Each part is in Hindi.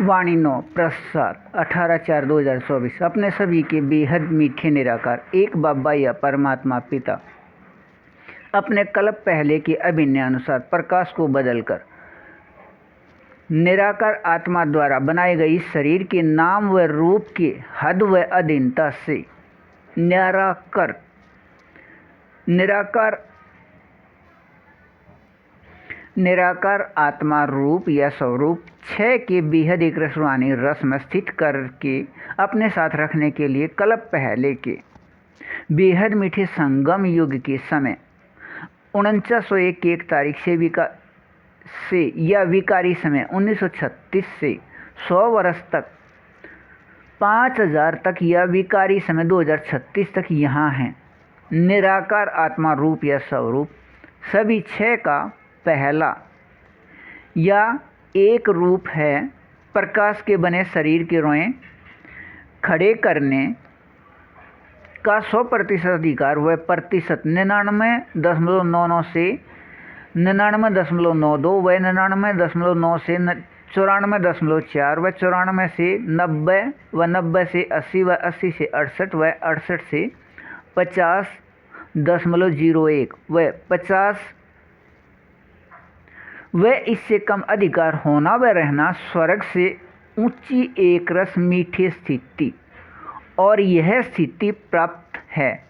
वाणी 9 प्रसाद 18/4/2024 अपने सभी के बेहद मीठे निराकार एक बाबा या परमात्मा पिता अपने कल्प पहले के अभिनय अनुसार प्रकाश को बदलकर निराकार आत्मा द्वारा बनाए गए इस शरीर के नाम व रूप के हद व अधीनता से निराकार आत्मा रूप या स्वरूप 6 के बेहद एक रसवानी रस में स्थित करके अपने साथ रखने के लिए कल्प पहले के बेहद मीठे संगम युग के समय 4901 की 1 तारीख से या विकारी समय 1936 से 100 वर्ष तक 5000 तक या विकारी समय 2036 तक यहाँ हैं। निराकार आत्मा रूप या स्वरूप सभी 6 का पहला या एक रूप है। प्रकाश के बने शरीर के रोएं खड़े करने का 100% अधिकार व प्रतिशत 99.99 से 99.92 व 99.9 से 94.4 व 94 से 90 व 90 से 80 व 80 से 68 व 68 से 50.01 व 50 व इससे कम अधिकार होना व रहना स्वर्ग से ऊंची एक रस मीठी स्थिति और यह स्थिति प्राप्त है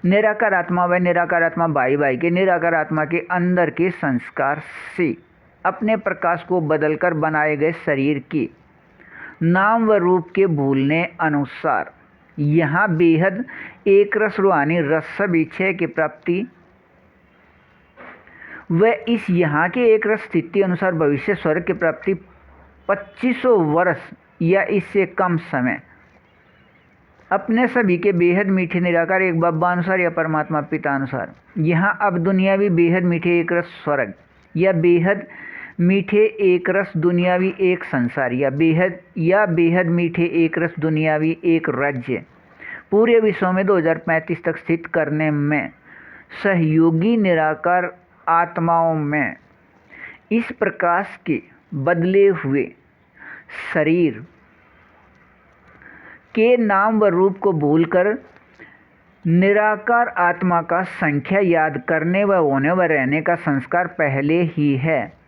निराकार आत्मा व निराकार आत्मा भाई के निराकार आत्मा के अंदर के संस्कार से अपने प्रकाश को बदलकर बनाए गए शरीर के नाम व रूप के भूलने अनुसार यहाँ बेहद एक रस रूहानी रस सभी 6 की प्राप्ति व इस यहाँ के एक रस स्थिति अनुसार भविष्य स्वर्ग की प्राप्ति 2500 वर्ष या इससे कम समय अपने सभी के बेहद मीठे निराकार एक बाबा अनुसार या परमात्मा पिता अनुसार यहाँ अब दुनियावी बेहद मीठे एक रस स्वर्ग या बेहद मीठे एक रस दुनियावी एक संसार या बेहद मीठे एक रस दुनियावी एक राज्य पूरे विश्व में 2035 तक स्थित करने में सहयोगी निराकार आत्माओं में इस प्रकाश के बदले हुए शरीर के नाम व रूप को भूलकर निराकार आत्मा का संख्या याद करने व होने व रहने का संस्कार पहले ही है।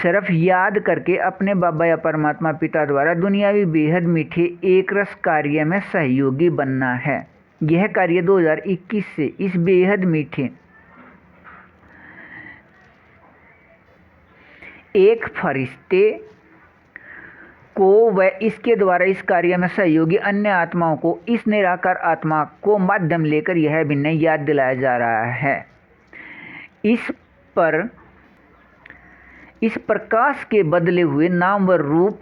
सिर्फ याद करके अपने बाबा या परमात्मा पिता द्वारा दुनियावी बेहद मीठे एक रस कार्य में सहयोगी बनना है। यह कार्य 2021 से इस बेहद मीठे एक फरिश्ते को व इसके द्वारा इस कार्य में सहयोगी अन्य आत्माओं को इस निराकार आत्मा को माध्यम लेकर यह अभिनय याद दिलाया जा रहा है। इस प्रकाश के बदले हुए नाम व रूप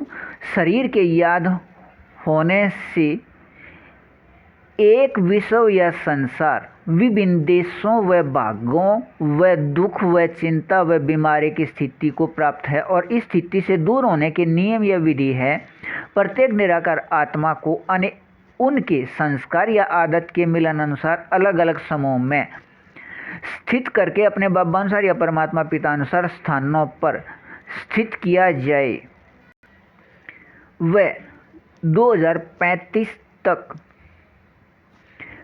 शरीर के याद होने से एक विश्व या संसार विभिन्न देशों व भागों व दुख व चिंता व बीमारी की स्थिति को प्राप्त है और इस स्थिति से दूर होने के नियम या विधि है। प्रत्येक निराकार आत्मा को उनके संस्कार या आदत के मिलन अनुसार अलग अलग समूह में स्थित करके अपने बाबा अनुसार या परमात्मा पिता अनुसार स्थानों पर स्थित किया जाए व 2035 तक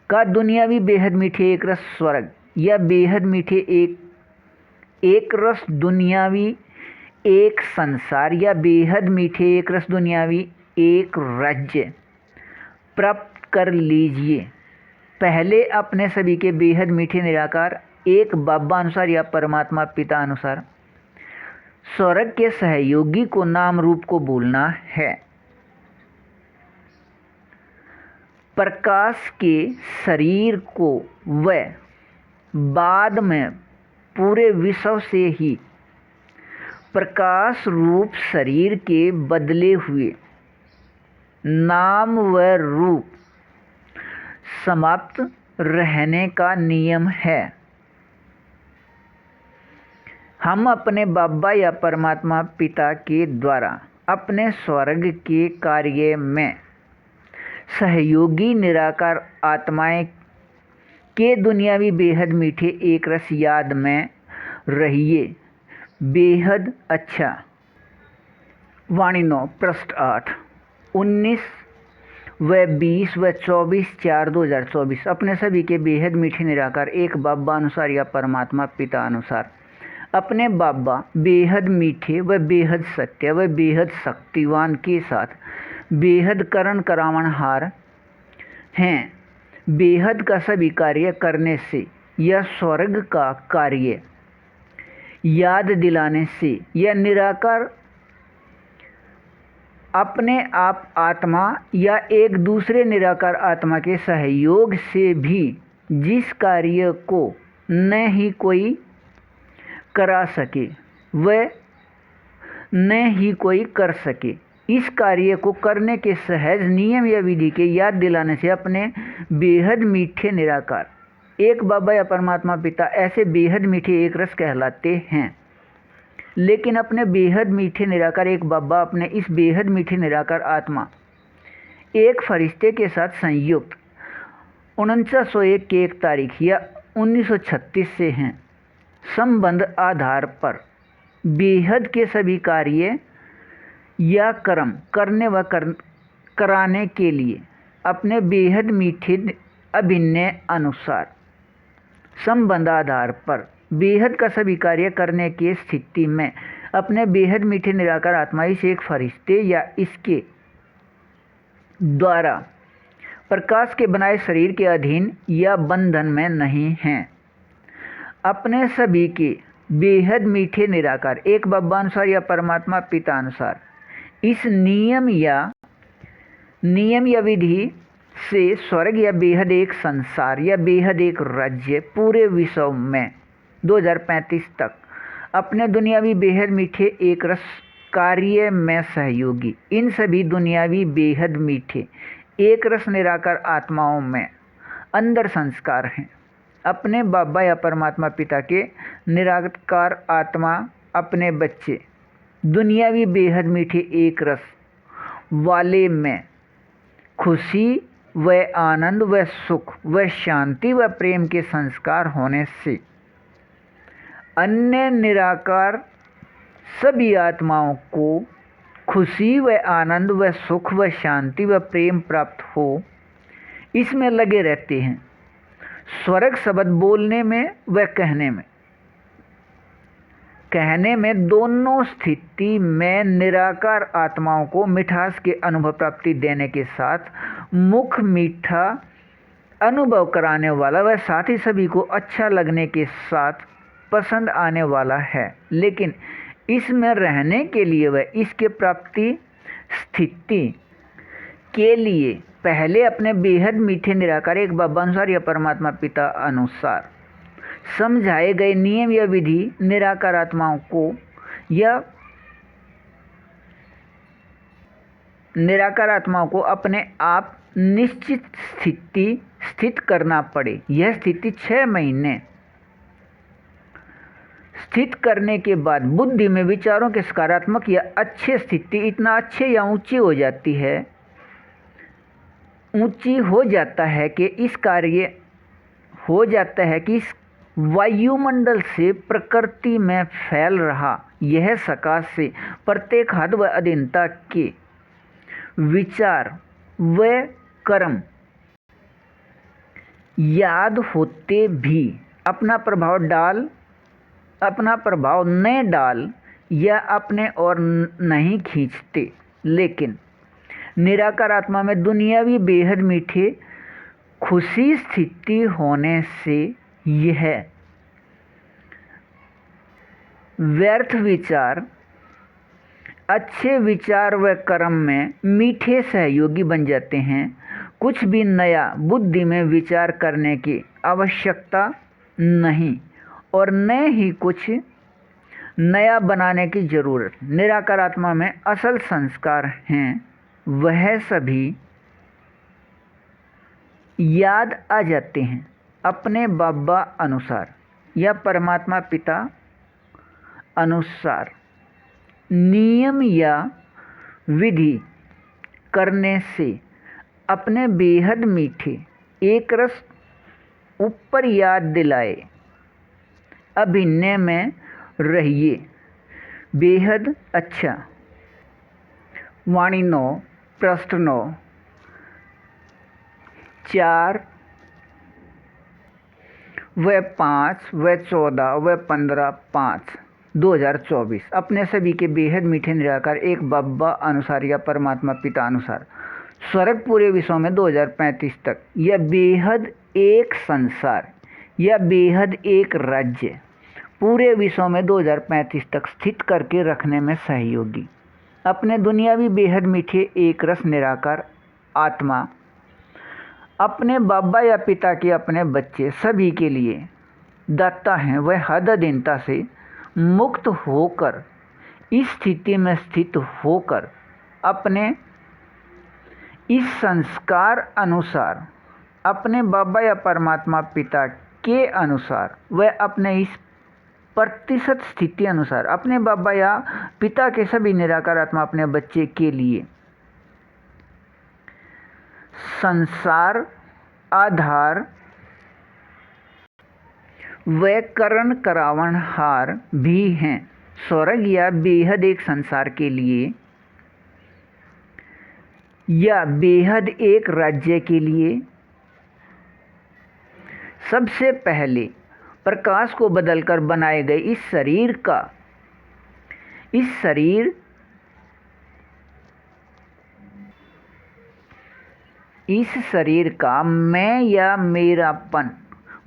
का दुनियावी बेहद मीठे एक रस स्वर्ग या बेहद मीठे एक रस दुनियावी एक संसार या बेहद मीठे एक रस दुनियावी एक राज्य प्राप्त कर लीजिए। पहले अपने सभी के बेहद मीठे निराकार एक बाबा अनुसार या परमात्मा पिता अनुसार स्वर्ग के सहयोगी को नाम रूप को भूलना है। प्रकाश के शरीर को व बाद में पूरे विश्व से ही प्रकाश रूप शरीर के बदले हुए नाम व रूप समाप्त रहने का नियम है। हम अपने बाबा या परमात्मा पिता के द्वारा अपने स्वर्ग के कार्य में सहयोगी निराकार आत्माएं के दुनियावी बेहद मीठे एक रस याद में रहिए। बेहद अच्छा वाणी 9 पृष्ठ 8 19 व 20 व 24/4/2024 अपने सभी के बेहद मीठे निराकार एक बाबा अनुसार या परमात्मा पिता अनुसार अपने बाबा बेहद मीठे व बेहद सत्य व बेहद शक्तिवान के साथ बेहद करण करावनहार हैं। बेहद का सभी कार्य करने से या स्वर्ग का कार्य याद दिलाने से या निराकार अपने आप आत्मा या एक दूसरे निराकार आत्मा के सहयोग से भी जिस कार्य को न ही कोई करा सके वह न ही कोई कर सके, इस कार्य को करने के सहज नियम या विधि के याद दिलाने से अपने बेहद मीठे निराकार एक बाबा या परमात्मा पिता ऐसे बेहद मीठे एक रस कहलाते हैं। लेकिन अपने बेहद मीठे निराकार एक बाबा अपने इस बेहद मीठे निराकार आत्मा एक फरिश्ते के साथ संयुक्त 4901 की एक तारीख या 1936 से हैं। संबंध आधार पर बेहद के सभी कार्य या कर्म करने व कराने के लिए अपने बेहद मीठे अभिनय अनुसार संबंध आधार पर बेहद का सभी कार्य करने की स्थिति में अपने बेहद मीठे निराकार आत्मा इस एक फरिश्ते या इसके द्वारा प्रकाश के बनाए शरीर के अधीन या बंधन में नहीं हैं। अपने सभी के बेहद मीठे निराकार एक बाबा अनुसार या परमात्मा पिता अनुसार इस नियम या विधि से स्वर्ग या बेहद एक संसार या बेहद एक राज्य पूरे विश्व में 2035 तक अपने दुनियावी बेहद मीठे एक रस कार्य में सहयोगी इन सभी दुनियावी बेहद मीठे एक रस निराकार आत्माओं में अंदर संस्कार हैं। अपने बाबा या परमात्मा पिता के निराकार आत्मा अपने बच्चे दुनियावी बेहद मीठे एक रस वाले में खुशी व आनंद व सुख व शांति व प्रेम के संस्कार होने से अन्य निराकार सभी आत्माओं को खुशी व आनंद व सुख व शांति व प्रेम प्राप्त हो इसमें लगे रहते हैं। स्वर्ग शब्द बोलने में व कहने में दोनों स्थिति में निराकार आत्माओं को मिठास के अनुभव प्राप्ति देने के साथ मुख मीठा अनुभव कराने वाला व साथ ही सभी को अच्छा लगने के साथ पसंद आने वाला है। लेकिन इसमें रहने के लिए व इसके प्राप्ति स्थिति के लिए पहले अपने बेहद मीठे निराकार एक बाबा अनुसार या परमात्मा पिता अनुसार समझाए गए नियम या विधि निराकार आत्माओं को या निराकार आत्माओं को अपने आप निश्चित स्थिति स्थित करना पड़े। यह स्थिति 6 महीने स्थित करने के बाद बुद्धि में विचारों के सकारात्मक या अच्छे स्थिति इतना अच्छे या ऊंची हो जाती है ऊंची हो जाता है कि इस कार्य हो जाता है कि इस वायुमंडल से प्रकृति में फैल रहा यह सकाश से प्रत्येक हद व अधीनता के विचार व कर्म याद होते भी अपना प्रभाव न डाल या अपने और नहीं खींचते। लेकिन निराकार आत्मा में दुनियावी बेहद मीठे खुशी स्थिति होने से यह व्यर्थ विचार अच्छे विचार व कर्म में मीठे सहयोगी बन जाते हैं। कुछ भी नया बुद्धि में विचार करने की आवश्यकता नहीं और न ही कुछ नया बनाने की जरूरत। निराकार आत्मा में असल संस्कार हैं वह सभी याद आ जाते हैं। अपने बाबा अनुसार या परमात्मा पिता अनुसार नियम या विधि करने से अपने बेहद मीठे एक रस ऊपर याद दिलाए अभिनय में रहिए। बेहद अच्छा वाणी 9, पृष्ठ 9, 4 व 5 व 14 व 15/5/2024। अपने सभी के बेहद मीठे निराकार एक बाबा अनुसार या परमात्मा पिता अनुसार स्वर्ग पूरे विश्व में 2035 तक या बेहद एक संसार या बेहद एक राज्य पूरे विश्व में 2035 तक स्थित करके रखने में सहयोगी अपने दुनियावी बेहद मीठे एक रस निराकार आत्मा अपने बाबा या पिता के अपने बच्चे सभी के लिए दाता हैं। वह हद दीनता से मुक्त होकर इस स्थिति में स्थित होकर अपने इस संस्कार अनुसार अपने बाबा या परमात्मा पिता के अनुसार वह अपने इस प्रतिशत स्थिति अनुसार अपने बाबा या पिता के सभी निराकार आत्मा अपने बच्चे के लिए संसार आधार व करण करावण हार भी हैं। स्वर्ग या बेहद एक संसार के लिए या बेहद एक राज्य के लिए सबसे पहले प्रकाश को बदलकर बनाए गए इस शरीर का मैं या मेरापन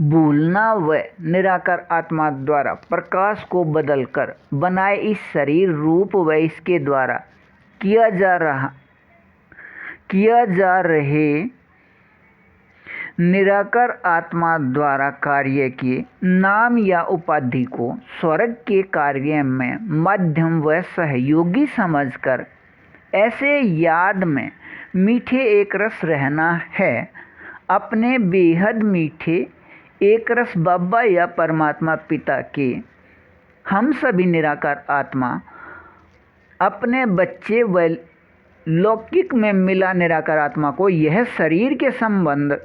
भूलना व निराकार आत्मा द्वारा प्रकाश को बदलकर बनाए इस शरीर रूप व इसके द्वारा किया जा रहे निराकार आत्मा द्वारा कार्य किए नाम या उपाधि को स्वर्ग के कार्य में माध्यम व सहयोगी समझकर ऐसे याद में मीठे एक रस रहना है। अपने बेहद मीठे एक रस बाबा या परमात्मा पिता के हम सभी निराकार आत्मा अपने बच्चे व लौकिक में मिला निराकार आत्मा को यह शरीर के संबंध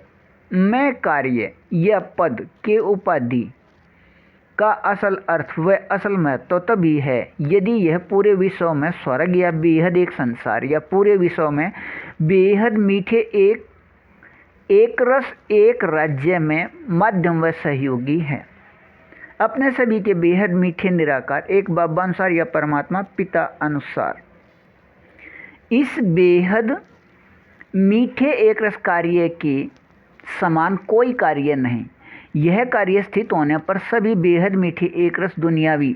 में कार्य या पद के उपाधि का असल अर्थ व असल महत्व तभी है यदि यह पूरे विश्व में स्वर्ग या बेहद एक संसार या पूरे विश्व में बेहद मीठे एक रस एक राज्य में माध्यम व सहयोगी है। अपने सभी के बेहद मीठे निराकार एक बाबा अनुसार या परमात्मा पिता अनुसार इस बेहद मीठे एक रस कार्य के समान कोई कार्य नहीं। यह कार्य स्थित होने पर सभी बेहद मीठे एक रस दुनियावी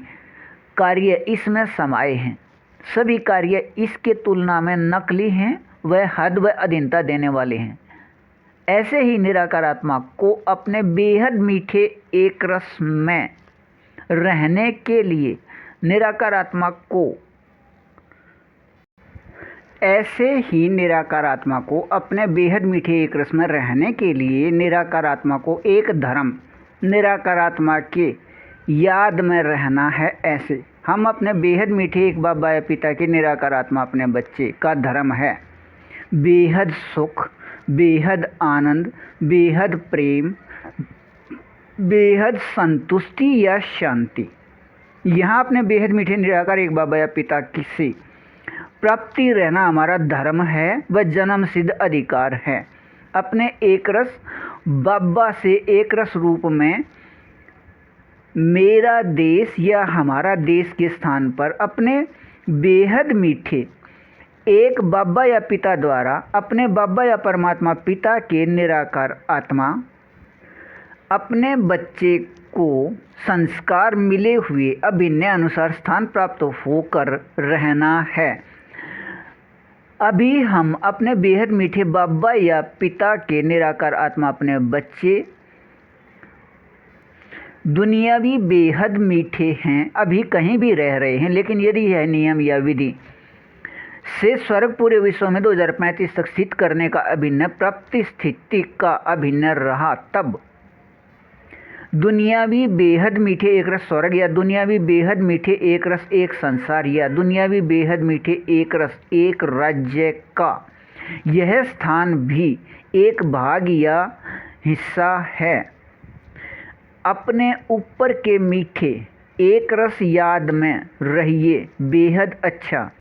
कार्य इसमें समाये हैं। सभी कार्य इसके तुलना में नकली हैं वह हद व अधीनता देने वाले हैं। ऐसे ही निराकार आत्मा को अपने बेहद मीठे एक रस में रहने के लिए निराकार आत्मा को अपने बेहद मीठे एक रस में रहने के लिए निराकार आत्मा को एक धर्म निराकार आत्मा के याद में रहना है। ऐसे हम अपने बेहद मीठे एक बाबा या पिता के निराकार आत्मा अपने बच्चे का धर्म है बेहद सुख बेहद आनंद बेहद प्रेम बेहद संतुष्टि या शांति। यहाँ अपने बेहद मीठे निराकार एक बाबा या पिता से प्राप्ति रहना हमारा धर्म है व जन्म सिद्ध अधिकार है। अपने एक रस बाबा से एक रस रूप में मेरा देश या हमारा देश के स्थान पर अपने बेहद मीठे एक बाबा या पिता द्वारा अपने बाबा या परमात्मा पिता के निराकार आत्मा अपने बच्चे को संस्कार मिले हुए अभिनय अनुसार स्थान प्राप्त होकर रहना है। अभी हम अपने बेहद मीठे बाबा या पिता के निराकार आत्मा अपने बच्चे दुनियावी बेहद मीठे हैं अभी कहीं भी रह रहे हैं। लेकिन यदि यह नियम या विधि से स्वर्ग पूरे विश्व में 2035 तक स्थित करने का अभिनय प्राप्ति स्थिति का अभिनय रहा तब दुनियावी बेहद मीठे एक रस स्वर्ग या दुनियावी बेहद मीठे एक रस एक संसार या दुनियावी बेहद मीठे एक रस एक राज्य का यह स्थान भी एक भाग या हिस्सा है। अपने ऊपर के मीठे एक रस याद में रहिए बेहद अच्छा।